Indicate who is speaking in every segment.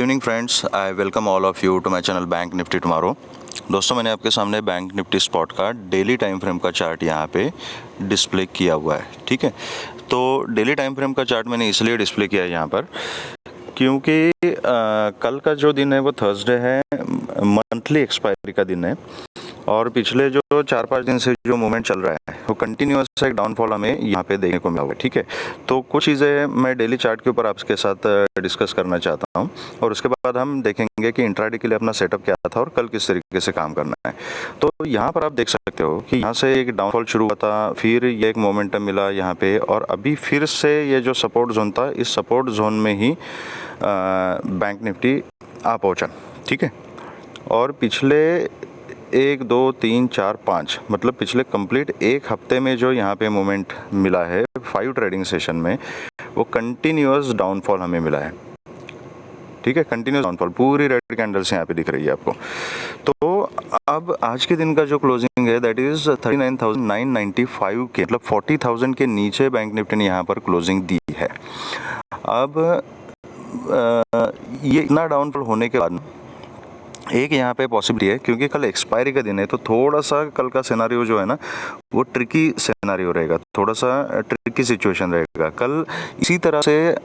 Speaker 1: Evening friends, I welcome all of you to my channel Bank Nifty tomorrow. दोस्तों, मैंने आपके सामने Bank Nifty spot का daily time frame का chart यहाँ पे डिस्प्ले किया हुआ है। ठीक है, तो डेली टाइम फ्रेम का चार्ट मैंने इसलिए डिस्प्ले किया है यहाँ पर क्योंकि कल का जो दिन है वो थर्सडे है, मंथली एक्सपायरी का दिन है और पिछले जो 4-5 दिन से जो मूवमेंट चल रहा है वो कंटिन्यूअस एक डाउनफॉल हमें यहाँ पे देखने को मिला हुआ है। ठीक है, तो कुछ चीज़ें मैं डेली चार्ट के ऊपर आपके साथ डिस्कस करना चाहता हूँ और उसके बाद हम देखेंगे कि इंट्राडे के लिए अपना सेटअप क्या था और कल किस तरीके से काम करना है। तो यहाँ पर आप देख सकते हो कि यहाँ से एक डाउनफॉल शुरू हुआ था, फिर ये एक मोमेंटम मिला यहाँ पे और अभी फिर से ये जो सपोर्ट जोन था, इस सपोर्ट जोन में ही बैंक निफ्टी आ पहुँचा। ठीक है, और पिछले 1, 2, 3, 4, 5 मतलब पिछले कंप्लीट एक हफ्ते में जो यहाँ पे मोमेंट मिला है 5 ट्रेडिंग सेशन में, वो कंटिन्यूअस डाउनफॉल हमें मिला है। ठीक है, कंटिन्यूअस डाउनफॉल, पूरी रेड कैंडल्स यहाँ पे दिख रही है आपको। तो अब आज के दिन का जो क्लोजिंग है दैट इज 39,995 के, मतलब 40,000 के नीचे बैंक निफ्टी ने यहाँ पर क्लोजिंग दी है। अब ये इतना डाउनफॉल होने के बाद एक यहाँ पे पॉसिबिलिटी है, क्योंकि कल एक्सपायरी का दिन है तो थोड़ा सा कल का सिनेरियो जो है ना वो ट्रिकी सिनेरियो रहेगा, थोड़ा सा ट्रिकी सिचुएशन रहेगा। कल इसी तरह से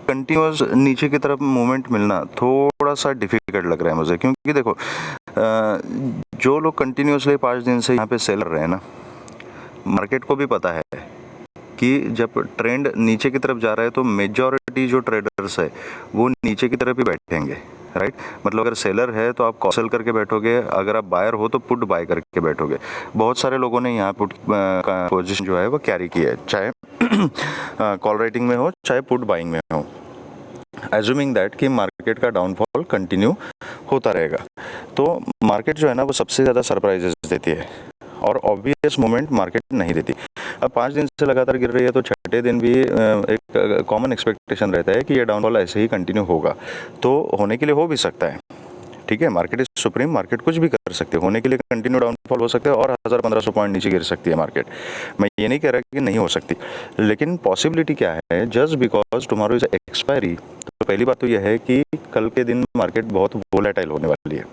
Speaker 1: कंटिन्यूअस नीचे की तरफ मूवमेंट मिलना थोड़ा सा डिफिकल्ट लग रहा है मुझे, क्योंकि देखो जो लोग कंटिन्यूसली 5 दिन से यहाँ पे सेल कर रहे हैं ना, मार्केट को भी पता है कि जब ट्रेंड नीचे की तरफ जा रहा है तो मेजॉरिटी जो ट्रेडर्स है वो नीचे की तरफ ही बैठेंगे। राइट, मतलब अगर सेलर है तो आप कॉल सेल करके बैठोगे, अगर आप बायर हो तो पुट बाय करके बैठोगे। बहुत सारे लोगों ने यहाँ पुट का पोजीशन जो है वो कैरी किया है, चाहे कॉल राइटिंग में हो चाहे पुट बाइंग में हो, एज्यूमिंग दैट कि मार्केट का डाउनफॉल कंटिन्यू होता रहेगा। तो मार्केट जो है ना वो सबसे ज़्यादा सरप्राइजेस देती है और ऑब्वियस मोमेंट मार्केट नहीं देती। अब 5 दिन से लगातार गिर रही है तो छठे दिन भी एक कॉमन एक्सपेक्टेशन रहता है कि ये डाउनफॉल ऐसे ही कंटिन्यू होगा, तो होने के लिए हो भी सकता है। ठीक है, मार्केट इज सुप्रीम, मार्केट कुछ भी कर सकते हैं, होने के लिए कंटिन्यू डाउनफॉल हो सकता है और 1000-1500 पॉइंट नीचे गिर सकती है मार्केट। मैं ये नहीं कह रहा कि नहीं हो सकती, लेकिन पॉसिबिलिटी क्या है, just because tomorrow is expiry, तो पहली बात तो यह है कि कल के दिन मार्केट बहुत वोलेटाइल होने वाली है,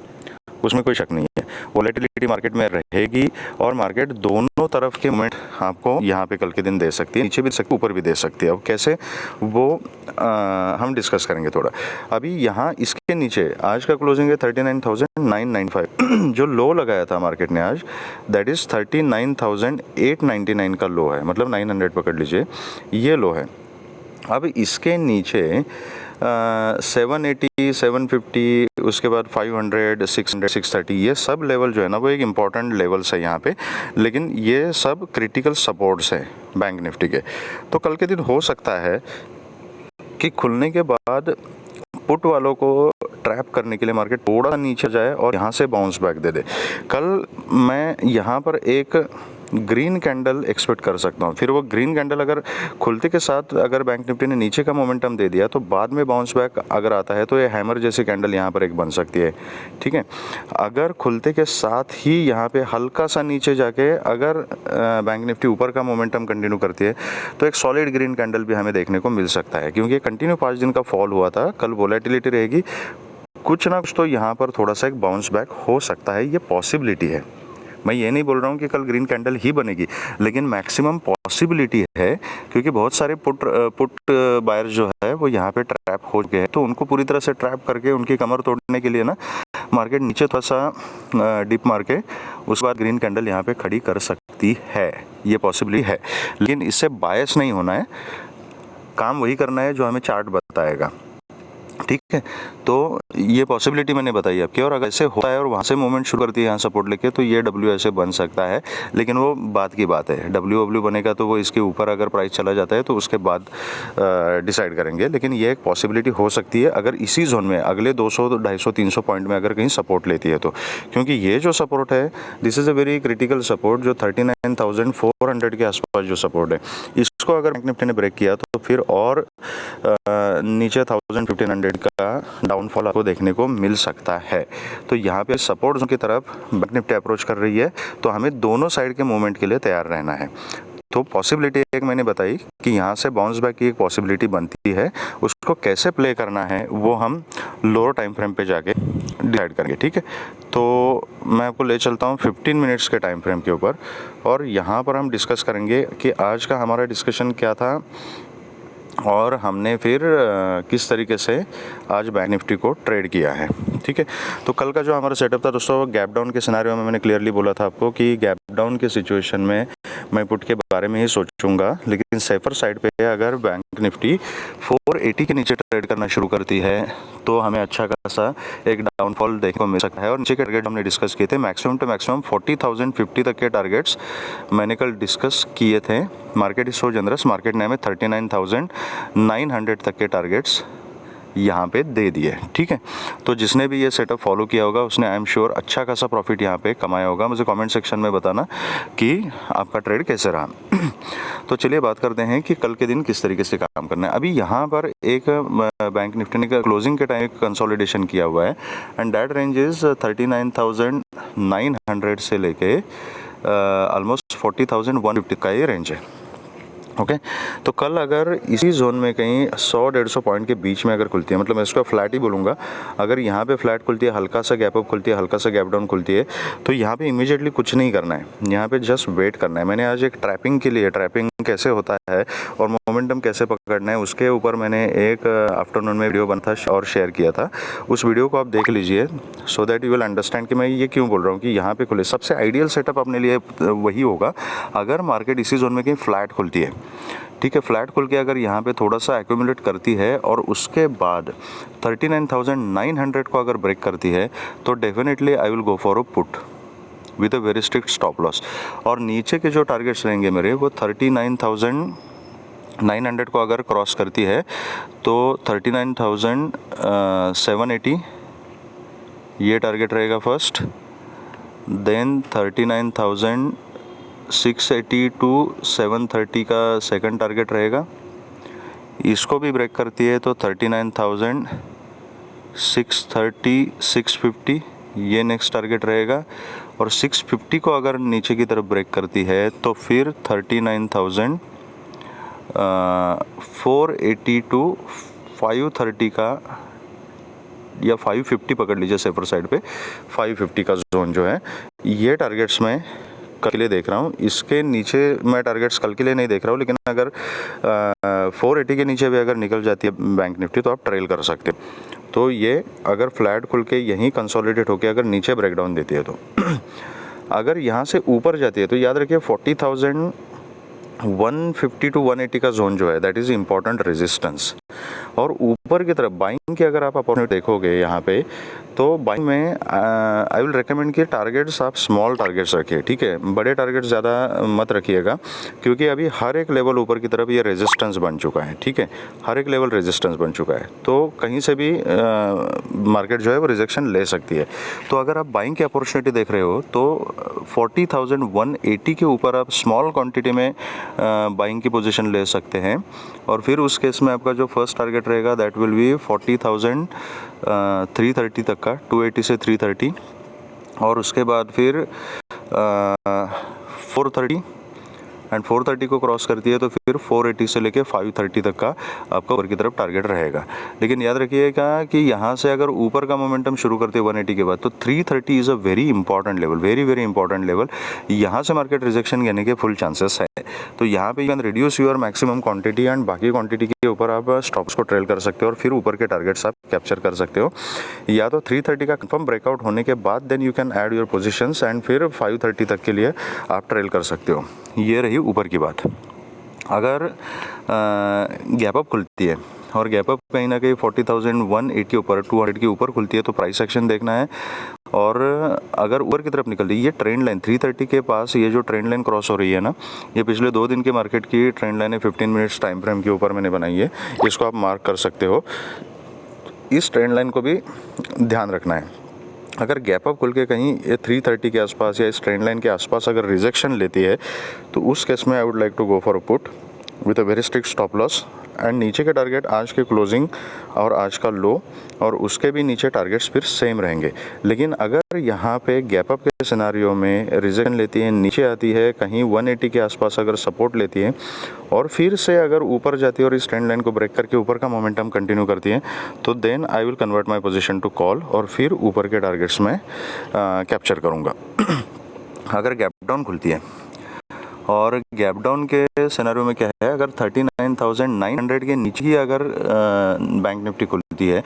Speaker 1: उसमें कोई शक नहीं है। वोलेटिलिटी मार्केट में रहेगी और मार्केट दोनों तरफ के मोमेंट आपको यहाँ पे कल के दिन दे सकती है, नीचे भी दे सकती है, ऊपर भी दे सकती है। अब कैसे वो हम डिस्कस करेंगे थोड़ा। अभी यहाँ इसके नीचे आज का क्लोजिंग है 39,995 जो लो लगाया था मार्केट ने आज, दैट इज़ 39,899 का लो है, मतलब 900 पकड़ लीजिए, ये लो है। अब इसके नीचे 780, 750, उसके बाद 500, 600, 630, ये सब लेवल जो है ना वो एक इम्पॉर्टेंट लेवल्स है यहाँ पे, लेकिन ये सब क्रिटिकल सपोर्ट्स है बैंक निफ्टी के। तो कल के दिन हो सकता है कि खुलने के बाद पुट वालों को ट्रैप करने के लिए मार्केट थोड़ा नीचे जाए और यहाँ से बाउंस बैक दे दे। कल मैं यहाँ पर एक ग्रीन कैंडल एक्सपेक्ट कर सकता हूँ, फिर वो ग्रीन कैंडल अगर खुलते के साथ अगर बैंक निफ्टी ने नीचे का मोमेंटम दे दिया तो बाद में बाउंस बैक अगर आता है तो ये हैमर जैसी कैंडल यहाँ पर एक बन सकती है। ठीक है, अगर खुलते के साथ ही यहाँ पे हल्का सा नीचे जाके अगर बैंक निफ्टी ऊपर का मोमेंटम कंटिन्यू करती है तो एक सॉलिड ग्रीन कैंडल भी हमें देखने को मिल सकता है, क्योंकि कंटिन्यू 5 दिन का फॉल हुआ था। कल वोलेटिलिटी रहेगी, कुछ ना कुछ तो यहाँ पर थोड़ा सा एक बाउंस बैक हो सकता है, ये पॉसिबिलिटी है। मैं ये नहीं बोल रहा हूँ कि कल ग्रीन कैंडल ही बनेगी, लेकिन मैक्सिमम पॉसिबिलिटी है, क्योंकि बहुत सारे पुट बायर्स जो है वो यहाँ पे ट्रैप हो गए हैं, तो उनको पूरी तरह से ट्रैप करके उनकी कमर तोड़ने के लिए ना मार्केट नीचे थोड़ा सा डिप मार के उसके बाद ग्रीन कैंडल यहाँ पे खड़ी कर सकती है, ये पॉसिबिलिटी है। लेकिन इससे बायस नहीं होना है, काम वही करना है जो हमें चार्ट बताएगा। ठीक है, तो ये पॉसिबिलिटी मैंने बताई आपकी, और अगर ऐसे होता है और वहाँ से मूवमेंट शुरू करती है यहाँ सपोर्ट लेके तो ये डब्ल्यू ऐसे बन सकता है, लेकिन वो बात की बात है। डब्ल्यू बनेगा तो वो इसके ऊपर अगर प्राइस चला जाता है तो उसके बाद डिसाइड करेंगे, लेकिन ये एक पॉसिबिलिटी हो सकती है अगर इसी जोन में अगले 200, 250, 300 पॉइंट में अगर कहीं सपोर्ट लेती है तो, क्योंकि ये जो सपोर्ट है this is a very critical support, जो 39,400 के आसपास जो सपोर्ट है, इसको अगर बैंक निफ्टी ने ब्रेक किया तो फिर और नीचे 1,500 का डाउनफॉल आपको देखने को मिल सकता है। तो यहाँ पे सपोर्ट जोन की तरफ बैंक निफ्टी अप्रोच कर रही है, तो हमें दोनों साइड के मूवमेंट के लिए तैयार रहना है। तो पॉसिबिलिटी एक मैंने बताई कि यहाँ से बाउंस बैक की एक पॉसिबिलिटी बनती है, उसको कैसे प्ले करना है वो हम लोअर टाइम फ्रेम पे जाके डिसाइड करेंगे, ठीक है। तो मैं आपको ले चलता हूँ 15 मिनट्स के टाइम फ्रेम के ऊपर, और यहाँ पर हम डिस्कस करेंगे कि आज का हमारा डिस्कशन क्या था और हमने फिर किस तरीके से आज बैंक निफ्टी को ट्रेड किया है, ठीक है। तो कल का जो हमारा सेटअप था दोस्तों, गैप डाउन के सिनेरियो में मैंने क्लियरली बोला था आपको कि गैप डाउन के सिचुएशन में मैं पुट के बारे में ही सोचूंगा, लेकिन सेफर साइड पे अगर बैंक निफ्टी 480 के नीचे ट्रेड करना शुरू करती है तो हमें अच्छा खासा एक डाउनफॉल देखने को मिल सकता है। और नीचे के टारगेट हमने डिस्कस किए थे, मैक्सिमम टू मैक्सिमम 40,050 तक के टारगेट्स मैंने कल डिस्कस किए थे। Market is so generous, market ने हमें 39,900 तक के टारगेट्स यहाँ पे दे दिए, ठीक है। तो जिसने भी ये सेटअप फॉलो किया होगा उसने आई एम श्योर अच्छा खासा प्रॉफिट यहाँ पे कमाया होगा। मुझे कमेंट सेक्शन में बताना कि आपका ट्रेड कैसे रहा। तो चलिए बात करते हैं कि कल के दिन किस तरीके से काम करना है। अभी यहाँ पर एक बैंक निफ्टी ने क्लोजिंग के टाइम कंसोलिडेशन किया हुआ है एंड दैट रेंज इज 39,900 से लेके ऑलमोस्ट 40,150 का ये रेंज है, ओके। तो कल अगर इसी जोन में कहीं 100-150 पॉइंट के बीच में अगर खुलती है, मतलब मैं इसको फ्लैट ही बोलूँगा, अगर यहाँ पे फ्लैट खुलती है, हल्का सा गैप अप खुलती है, हल्का सा गैप डाउन खुलती है, तो यहाँ पे इमीडिएटली कुछ नहीं करना है, यहाँ पे जस्ट वेट करना है। मैंने आज एक ट्रैपिंग के लिए, ट्रैपिंग कैसे होता है और मोमेंटम कैसे पकड़ना है उसके ऊपर मैंने एक आफ्टरनून में वीडियो बना था और शेयर किया था। उस वीडियो को आप देख लीजिए so that you will understand कि मैं ये क्यों बोल रहा हूँ कि यहाँ पे खुले। सबसे आइडियल सेटअप अपने लिए वही होगा अगर मार्केट इसी जोन में कहीं फ्लैट खुलती है, ठीक है। फ्लैट खुल के अगर यहाँ पे थोड़ा सा एक्यूमुलेट करती है और उसके बाद 39,900 को अगर ब्रेक करती है तो definitely I will go for a put with a very strict stop loss. और नीचे के जो टारगेट्स रहेंगे मेरे वो 39,900 को अगर क्रॉस करती है तो 39,780 ये टारगेट रहेगा फर्स्ट, देन 39,680 टू 730 का सेकंड टारगेट रहेगा। इसको भी ब्रेक करती है तो 39,630 650 ये नेक्स्ट टारगेट रहेगा। और 650 को अगर नीचे की तरफ ब्रेक करती है तो फिर 39,480 टू 530 का या 550 पकड़ लीजिए सेफर साइड पे, 550 का जोन जो है ये टारगेट्स में कल के लिए देख रहा हूँ। इसके नीचे मैं टारगेट्स कल के लिए नहीं देख रहा हूँ, लेकिन अगर 480 के नीचे भी अगर निकल जाती है बैंक निफ्टी तो आप ट्रेल कर सकते हो। तो ये अगर फ्लैट खुल के यहीं कंसोलिडेट होकर अगर नीचे ब्रेकडाउन देती है तो अगर यहाँ से ऊपर जाती है तो याद रखिए 40,150 टू 180 का जोन जो है दैट इज़ इम्पॉर्टेंट रेजिस्टेंस। और ऊपर की तरफ बाइंग की अगर आप अपॉर्चुनिटी देखोगे यहाँ पे तो बाइंग में आई विल रिकमेंड कि टारगेट्स आप स्मॉल टारगेट्स रखिए, ठीक है। बड़े टारगेट्स ज़्यादा मत रखिएगा क्योंकि अभी हर एक लेवल ऊपर की तरफ ये रेजिस्टेंस बन चुका है, ठीक है। हर एक लेवल रेजिस्टेंस बन चुका है तो कहीं से भी मार्केट जो है वो रिजेक्शन ले सकती है। तो अगर आप बाइंग की अपॉर्चुनिटी देख रहे हो तो 40,180 के ऊपर आप स्मॉल क्वांटिटी में बाइंग की पोजीशन ले सकते हैं। और फिर उस केस में आपका जो फर्स्ट टारगेट रहेगा दैट विल बी 40,330 तक का, 280 से 330। और उसके बाद फिर 430 एंड 430 को क्रॉस करती है तो फिर 480 से लेके 530 तक का आपका ऊपर की तरफ टारगेट रहेगा। लेकिन याद रखिएगा कि यहाँ से अगर ऊपर का मोमेंटम शुरू करते हैं 180 के बाद तो 330 is a very important level, very very important level. यहाँ से मार्केट रिजेक्शन लेने के फुल चांसेस है। तो यहाँ पे you can reduce your maximum quantity and बाकी क्वांटिटी के ऊपर आप स्टॉप्स को ट्रेल कर सकते हो और फिर ऊपर के टारगेट्स आप कैप्चर कर सकते हो। या तो 330 का कंफर्म ब्रेकआउट होने के बाद then you can add your positions and फिर 530 तक के लिए आप ट्रेल कर सकते हो। ये रही ऊपर की बात। अगर गैप अप खुलती है और गैप अप कहीं ना कहीं 40,180 के ऊपर 200 के ऊपर खुलती है तो प्राइस एक्शन देखना है। और अगर ऊपर की तरफ निकल रही है ये ट्रेंड लाइन 330 के पास, ये जो ट्रेंड लाइन क्रॉस हो रही है ना, ये पिछले 2 दिन के मार्केट की ट्रेंड लाइन है। 15 मिनट्स टाइम फ्रेम के ऊपर मैंने बनाई है, इसको आप मार्क कर सकते हो। इस ट्रेंड लाइन को भी ध्यान रखना है। अगर गैप अप खुल के कहीं ये 330 के आसपास या इस ट्रेंड लाइन के आसपास अगर रिजेक्शन लेती है तो उस केस में I would like to go for a put with a very strict stop loss and नीचे के टारगेट आज के क्लोजिंग और आज का लो और उसके भी नीचे टारगेट्स फिर सेम रहेंगे। लेकिन अगर यहाँ पे गैप अप के सिनारियो में रिजेक्शन लेती है, नीचे आती है कहीं 180 के आसपास अगर सपोर्ट लेती है और फिर से अगर ऊपर जाती है और इस ट्रेंड लाइन को ब्रेक करके ऊपर का मोमेंटम कंटिन्यू करती है, तो then I will convert my position to call और फिर ऊपर के टारगेट्स में कैप्चर करूँगा। अगर गैप डाउन खुलती है और गैप डाउन के सिनेरियो में क्या है, अगर 39,900 के नीचे ही अगर बैंक निफ्टी खुलती है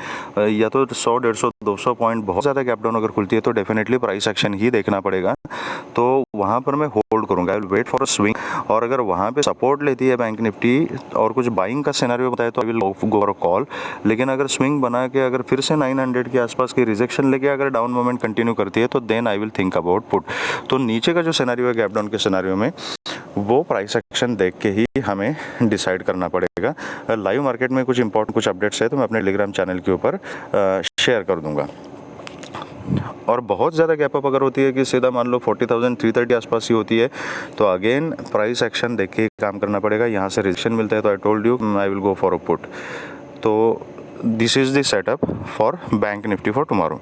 Speaker 1: या तो 100, 150, 200 पॉइंट बहुत ज़्यादा गैप डाउन अगर खुलती है तो डेफिनेटली प्राइस एक्शन ही देखना पड़ेगा। तो वहाँ पर मैं होल्ड करूँगा, I will wait for a swing. और अगर वहाँ पे सपोर्ट लेती है बैंक निफ्टी और कुछ बाइंग का सिनेरियो बताए तो I will go for a call. लेकिन अगर स्विंग बना के अगर फिर से 900 के आसपास की रिजेक्शन लेके अगर डाउन मोमेंट कंटिन्यू करती है तो then I will think about put. तो नीचे का जो सिनेरियो है गैप डाउन के सिनेरियो में वो प्राइस एक्शन देख के ही हमें डिसाइड करना पड़ेगा। लाइव मार्केट में कुछ इंपॉर्टेंट कुछ अपडेट्स है तो मैं अपने टेलीग्राम चैनल के ऊपर शेयर कर दूंगा। और बहुत ज़्यादा गैप अप अगर होती है कि सीधा मान लो 40,330 आसपास ही होती है तो अगेन प्राइस एक्शन देख के काम करना पड़ेगा। यहाँ से रिजेक्शन मिलता है तो I told you I will go for a put. तो this is the setup for bank Nifty for tomorrow.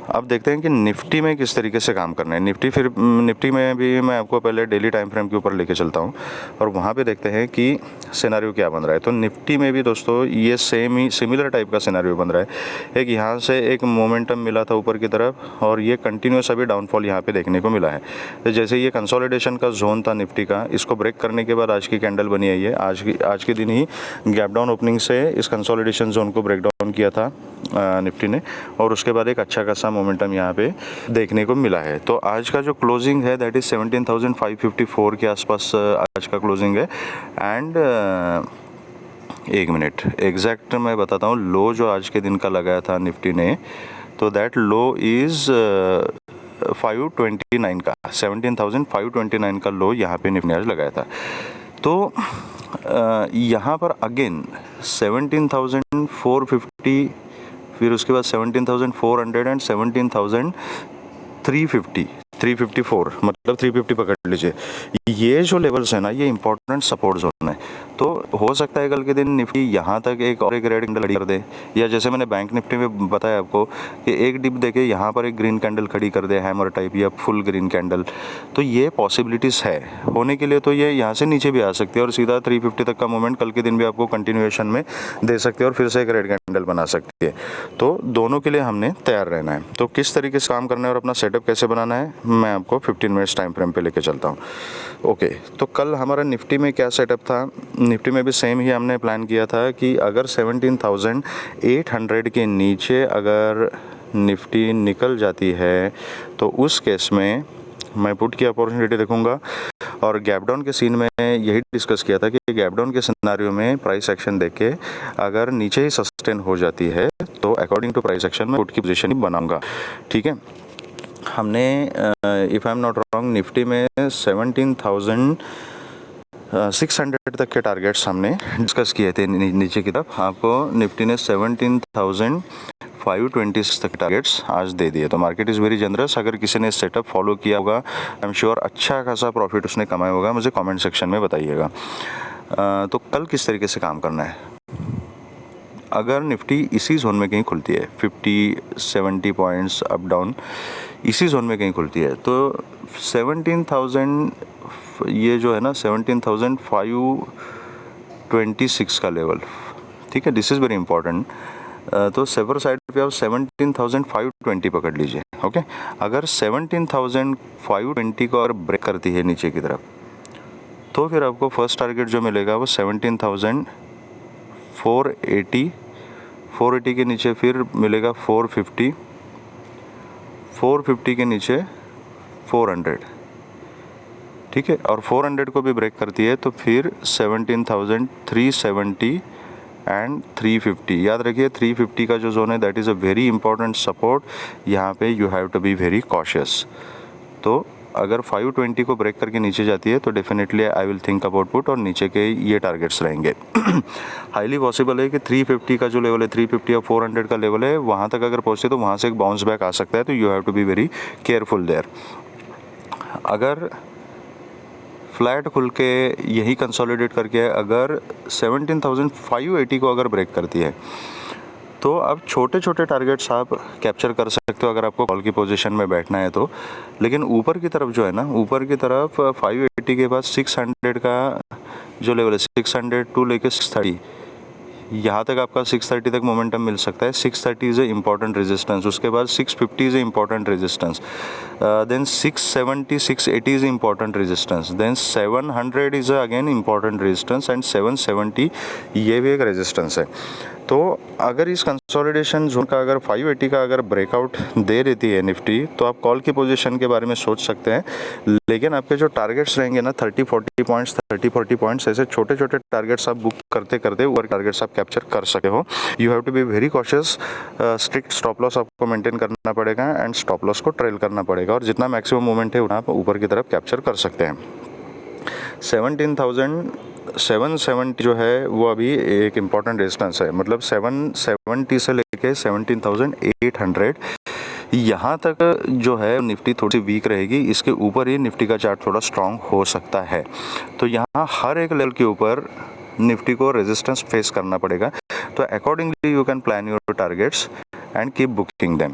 Speaker 1: अब देखते हैं कि निफ्टी में किस तरीके से काम करना है। निफ्टी में भी मैं आपको पहले डेली टाइम फ्रेम के ऊपर लेके चलता हूँ और वहाँ पे देखते हैं कि सिनेरियो क्या बन रहा है। तो निफ्टी में भी दोस्तों ये सेम ही सिमिलर टाइप का सिनेरियो बन रहा है। एक यहाँ से एक मोमेंटम मिला था ऊपर की तरफ और ये कंटिन्यूस अभी डाउनफॉल यहाँ पे देखने को मिला है। तो जैसे ये कंसोलिडेशन का जोन था निफ्टी का, इसको ब्रेक करने के बाद आज की कैंडल बनी है। ये आज के दिन ही गैप डाउन ओपनिंग से इस कंसोलिडेशन जोन को ब्रेक डाउन किया था निफ्टी ने और उसके बाद एक अच्छा खासा मोमेंटम यहाँ पे देखने को मिला है। तो आज का जो क्लोजिंग है दैट इज 17,554 के आसपास आज का क्लोजिंग है। एंड एक मिनट एग्जैक्ट मैं बताता हूँ, लो जो आज के दिन का लगाया था निफ्टी ने तो दैट लो इज़ 529 का 17,529 का लो यहाँ पे निफ्टी ने आज लगाया था। तो यहाँ पर अगेन 17,450 फिर उसके बाद 17,400 एंड 17,354 मतलब 350 पकड़ लीजिए। ये जो लेवल्स है ना ये इंपॉर्टेंट सपोर्ट जोन है। तो हो सकता है कल के दिन निफ्टी यहाँ तक एक रेड कैंडल खड़ी कर दे या जैसे मैंने बैंक निफ्टी में बताया आपको कि एक डिप देके यहाँ पर एक ग्रीन कैंडल खड़ी कर दे, हैमर टाइप या फुल ग्रीन कैंडल। तो ये पॉसिबिलिटीज़ है होने के लिए। तो ये यहाँ से नीचे भी आ सकती है और सीधा 350 तक का मूवमेंट कल के दिन भी आपको कंटिन्यूएशन में दे सकते हैं और फिर से एक रेड कैंडल बना सकती है। तो दोनों के लिए हमने तैयार रहना है। तो किस तरीके से काम करना है और अपना सेटअप कैसे बनाना है मैं आपको 15 मिनट्स टाइम फ्रेम पे लेके चलता हूँ। ओके, तो कल हमारा निफ्टी में क्या सेटअप था, निफ्टी में भी सेम ही हमने प्लान किया था कि अगर 17,800 के नीचे अगर निफ्टी निकल जाती है तो उस केस में मैं पुट की अपॉर्चुनिटी देखूंगा। और गैप डाउन के सीन में यही डिस्कस किया था कि गैप डाउन के सिनेरियो में प्राइस एक्शन देख के अगर नीचे ही सस्टेन हो जाती है तो अकॉर्डिंग टू प्राइस एक्शन में पुट की पोजीशन ही बनाऊंगा। ठीक है, हमने if I am not wrong Nifty में 17,600 तक के टारगेट्स हमने डिस्कस किए थे नीचे की तरफ। आपको निफ्टी ने 17,526 तक टारगेट्स आज दे दिए। तो मार्केट इज़ वेरी जनरस। अगर किसी ने सेटअप फॉलो किया होगा आई एम श्योर अच्छा खासा प्रॉफिट उसने कमाया होगा। मुझे कमेंट सेक्शन में बताइएगा। तो कल किस तरीके से काम करना है, अगर निफ्टी इसी जोन में कहीं खुलती है 50-70 पॉइंट्स अप डाउन इसी जोन में कहीं खुलती है तो 17,000 ये जो है ना 17,526 का लेवल, ठीक है, दिस इज़ वेरी इंपॉर्टेंट। तो सेवर साइड पे आप 17,520 पकड़ लीजिए। ओके, अगर 17,520 को अगर ब्रेक करती है नीचे की तरफ तो फिर आपको फर्स्ट टारगेट जो मिलेगा वो 17,480 के नीचे फिर मिलेगा 450 के नीचे 400, ठीक है। और 400 को भी ब्रेक करती है तो फिर 17,370 एंड 350। याद रखिए 350 का जो जोन है that is a very important support. यहाँ पे you have to be very cautious. तो अगर 520 को ब्रेक करके नीचे जाती है तो definitely I will think about put और नीचे के ये टारगेट्स रहेंगे। हाईली पॉसिबल है कि 350 का जो लेवल है 350 या 400 का लेवल है वहाँ तक अगर पहुँचे तो वहाँ से एक बाउंस बैक आ सकता है। तो you have to be very careful there. अगर फ्लैट खुल के यही कंसोलिडेट करके अगर 17,580 को अगर ब्रेक करती है तो अब छोटे छोटे टारगेट्स आप कैप्चर कर सकते हो अगर आपको कॉल की पोजीशन में बैठना है तो। लेकिन ऊपर की तरफ जो है ना, ऊपर की तरफ 580 के बाद 600 का जो लेवल है 600 टू लेके 630, यहाँ तक आपका 630 तक मोमेंटम मिल सकता है। 630 इज़ ए इंपॉर्टेंट रेजिस्टेंस, उसके बाद 650 is a important resistance, then 670 680 is important resistance, then 700 is again important resistance and 770 ये भी एक रेजिस्टेंस है। तो अगर इस कंसोलिडेशन जोन का अगर 580 का अगर ब्रेकआउट दे देती है निफ्टी तो आप कॉल की पोजीशन के बारे में सोच सकते हैं। लेकिन आपके जो टारगेट्स रहेंगे ना 30-40 पॉइंट्स 30-40 पॉइंट्स, ऐसे छोटे छोटे टारगेट्स आप बुक करते करते ऊपर टारगेट्स आप कैप्चर कर सके हो। You have to be very cautious, strict stop loss आपको मेंटेन करना पड़ेगा एंड स्टॉप लॉस को ट्रेल करना पड़ेगा, और जितना मैक्सिमम मूवमेंट है उतना आप ऊपर की तरफ कैप्चर कर सकते हैं। 17,770 जो है वो अभी एक इम्पॉर्टेंट रेजिस्टेंस है, मतलब 770 से लेके 17,800 यहाँ तक जो है निफ्टी थोड़ी सी वीक रहेगी। इसके ऊपर ही निफ्टी का चार्ट थोड़ा स्ट्रांग हो सकता है। तो यहाँ हर एक लेवल के ऊपर निफ्टी को रेजिस्टेंस फेस करना पड़ेगा। तो accordingly you can plan your targets and keep booking them.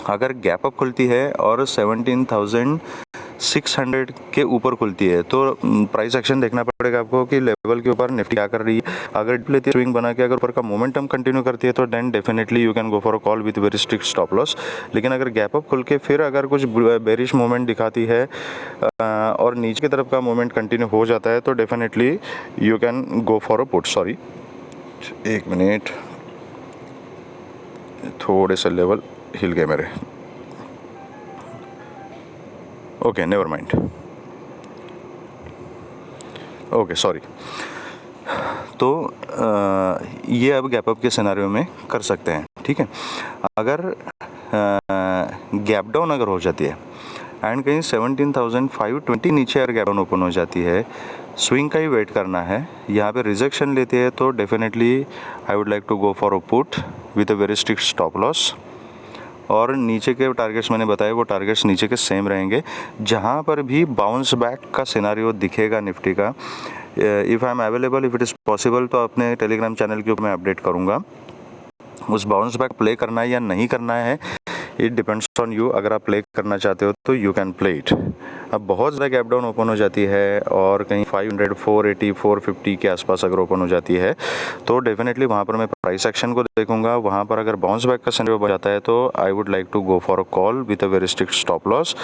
Speaker 1: अगर गैप अप खुलती है और 17,600 के ऊपर खुलती है तो प्राइस एक्शन देखना पड़ेगा आपको कि लेवल के ऊपर निफ्टी क्या कर रही है। अगर लेती है स्विंग बना के अगर ऊपर का मोमेंटम कंटिन्यू करती है तो then definitely you can go for a call with very strict stop loss. लेकिन अगर गैप अप खुल के फिर अगर कुछ बेरिश मूवमेंट दिखाती है और नीचे की तरफ का मूवमेंट कंटिन्यू हो जाता है तो definitely you can go for a put. Sorry, एक मिनट, थोड़े से लेवल हिल गए मेरे। Okay, never mind, okay sorry. तो ये अब गैप अप के सिनेरियो में कर सकते हैं, ठीक है। अगर गैप डाउन अगर हो जाती है एंड कहीं 17,520 नीचे अगर गैप डाउन ओपन हो जाती है, स्विंग का ही वेट करना है। यहाँ पे रिजेक्शन लेती है तो definitely I would like to go for a put with a very strict stop loss. और नीचे के टारगेट्स मैंने बताए वो टारगेट्स नीचे के सेम रहेंगे। जहाँ पर भी बाउंस बैक का सिनेरियो दिखेगा निफ्टी का, if I am available, if it is possible, तो अपने टेलीग्राम चैनल के ऊपर मैं अपडेट करूँगा। उस बाउंस बैक प्ले करना है या नहीं करना है, इट डिपेंड्स ऑन यू। अगर आप प्ले करना चाहते हो तो यू कैन प्ले इट। अब बहुत ज़्यादा गैप डाउन ओपन हो जाती है और कहीं 500 480 450 के आसपास अगर ओपन हो जाती है तो डेफिनेटली वहाँ पर मैं प्राइस एक्शन को देखूंगा। वहाँ पर अगर बाउंस बैक का सिनेरियो बन जाता है तो I would like to go for a call with a very strict stop loss.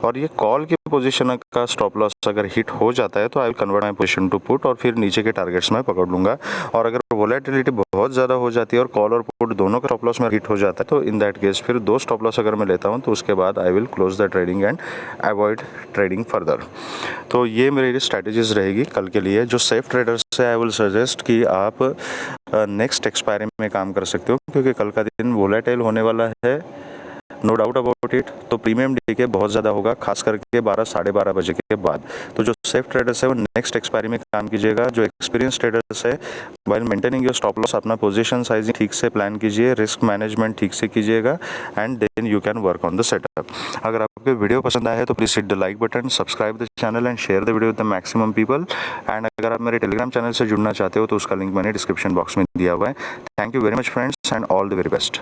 Speaker 1: और ये कॉल की पोजीशन का स्टॉप लॉस अगर हिट हो जाता है तो I will convert my position to put और फिर नीचे के टारगेट्स में पकड़ लूँगा। और अगर वोलेटिलिटी बहुत ज़्यादा हो जाती है और कॉल और पुट दोनों का स्टॉप लॉस में हिट हो जाता है तो इन दैट केस फिर 2 स्टॉप लॉस अगर मैं लेता हूँ तो उसके बाद I will close the trading and avoid trading further. तो ये मेरी स्ट्रैटेजीज रहेगी कल के लिए। जो सेफ ट्रेडर्स है आई विल सजेस्ट कि आप नेक्स्ट एक्सपायरी में काम कर सकते हो, क्योंकि कल का दिन वोलेटाइल होने वाला है, नो डाउट अबाउट इट। तो प्रीमियम डीके बहुत ज़्यादा होगा, खास करके 12 साढ़े 12 बजे के बाद। तो जो सेफ ट्रेडर्स है वो नेक्स्ट एक्सपायरी में काम कीजिएगा। जो एक्सपीरियंस ट्रेडर्स है while maintaining your stop loss अपना पोजीशन साइजिंग ठीक से प्लान कीजिए, रिस्क मैनेजमेंट ठीक से कीजिएगा and then you can work on the setup. अगर आपको वीडियो पसंद आया है तो please hit the like button, subscribe the channel and share the video with the maximum people. And अगर आप मेरे टेलीग्राम चैनल से जुड़ना चाहते हो तो उसका लिंक मैंने डिस्क्रिप्शन बॉक्स में दिया हुआ है। Thank you very much friends and all the very best.